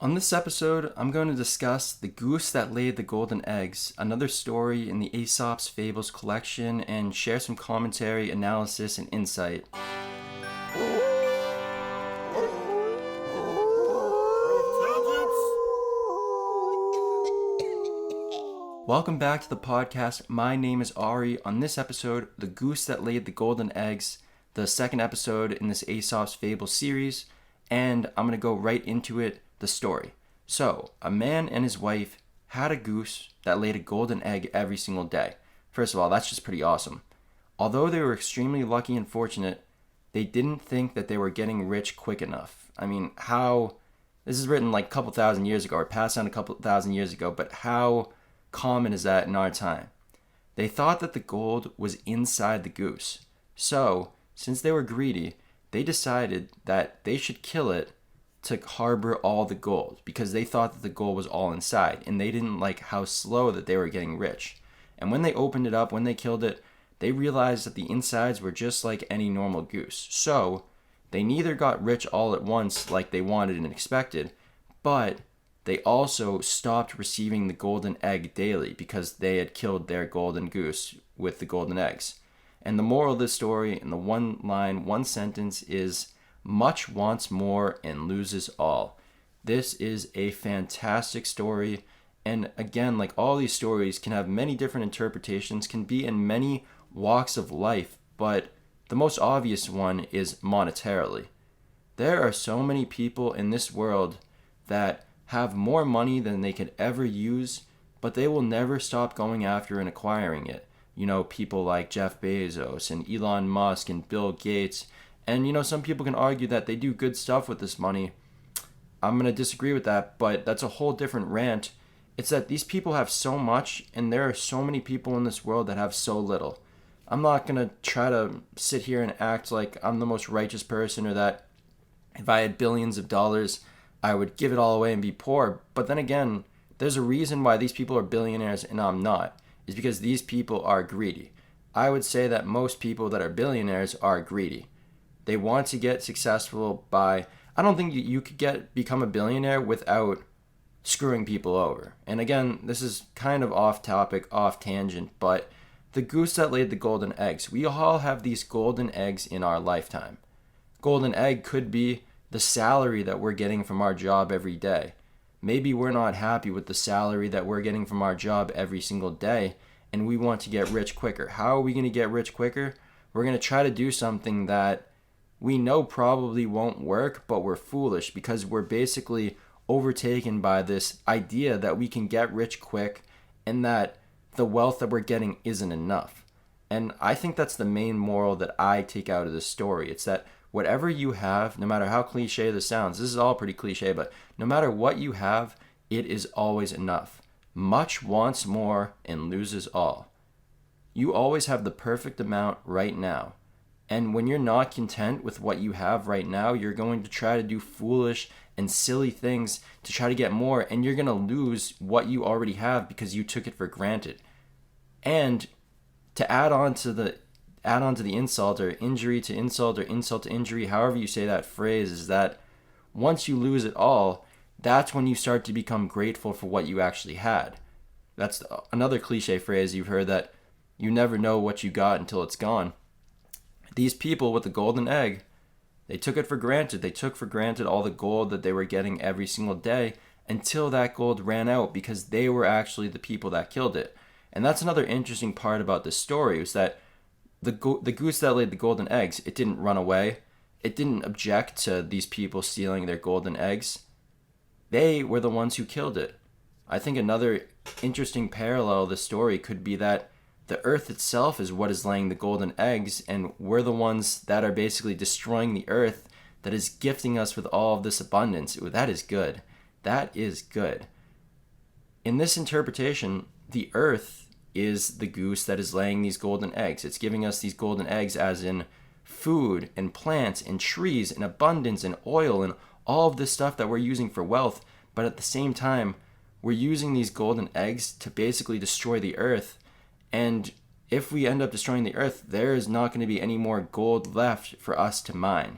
On this episode, I'm going to discuss The Goose That Laid the Golden Eggs, another story in the Aesop's Fables collection, and share some commentary, analysis, and insight. Welcome back to the podcast. My name is R.E. On this episode, The Goose That Laid the Golden Eggs, the second episode in this Aesop's Fables series, and I'm going to go right into it. The story. So, a man and his wife had a goose that laid a golden egg every single day. First of all, that's just pretty awesome. Although they were extremely lucky and fortunate, they didn't think that they were getting rich quick enough. I mean, this is written like a couple thousand years ago, or passed down a couple thousand years ago, but how common is that in our time? They thought that the gold was inside the goose. So, since they were greedy, they decided that they should kill it to harbor all the gold, because they thought that the gold was all inside, and they didn't like how slow that they were getting rich. And when they opened it up, when they killed it, they realized that the insides were just like any normal goose. So they neither got rich all at once like they wanted and expected, but they also stopped receiving the golden egg daily because they had killed their golden goose with the golden eggs. And the moral of this story, in the one line, one sentence, is much wants more and loses all. This is a fantastic story, and again, like all these stories can have many different interpretations, can be in many walks of life, but the most obvious one is monetarily. There are so many people in this world that have more money than they could ever use, but they will never stop going after and acquiring it. You know, people like Jeff Bezos and Elon Musk and Bill Gates. And, you know, some people can argue that they do good stuff with this money. I'm going to disagree with that, but that's a whole different rant. It's that these people have so much, and there are so many people in this world that have so little. I'm not going to try to sit here and act like I'm the most righteous person, or that if I had billions of dollars, I would give it all away and be poor. But then again, there's a reason why these people are billionaires and I'm not. It's because these people are greedy. I would say that most people that are billionaires are greedy. They want to get successful by, I don't think you could become a billionaire without screwing people over. And again, this is kind of off topic, off tangent, but the goose that laid the golden eggs. We all have these golden eggs in our lifetime. Golden egg could be the salary that we're getting from our job every day. Maybe we're not happy with the salary that we're getting from our job every single day, and we want to get rich quicker. How are we going to get rich quicker? We're going to try to do something that we know probably won't work, but we're foolish because we're basically overtaken by this idea that we can get rich quick and that the wealth that we're getting isn't enough. And I think that's the main moral that I take out of this story. It's that whatever you have, no matter how cliche this sounds, this is all pretty cliche, but no matter what you have, it is always enough. Much wants more and loses all. You always have the perfect amount right now. And when you're not content with what you have right now, you're going to try to do foolish and silly things to try to get more, and you're going to lose what you already have because you took it for granted. And to add on to the insult, or injury to insult, or insult to injury, however you say that phrase, is that once you lose it all, that's when you start to become grateful for what you actually had. That's another cliche phrase you've heard, that you never know what you got until it's gone. These people with the golden egg, they took it for granted. They took for granted all the gold that they were getting every single day until that gold ran out, because they were actually the people that killed it. And that's another interesting part about this story, is that the goose that laid the golden eggs, it didn't run away. It didn't object to these people stealing their golden eggs. They were the ones who killed it. I think another interesting parallel of the story could be that the earth itself is what is laying the golden eggs, and we're the ones that are basically destroying the earth that is gifting us with all of this abundance. Ooh, that is good. That is good. In this interpretation, the earth is the goose that is laying these golden eggs. It's giving us these golden eggs as in food and plants and trees and abundance and oil and all of this stuff that we're using for wealth. But at the same time, we're using these golden eggs to basically destroy the earth. And if we end up destroying the earth, there is not going to be any more gold left for us to mine.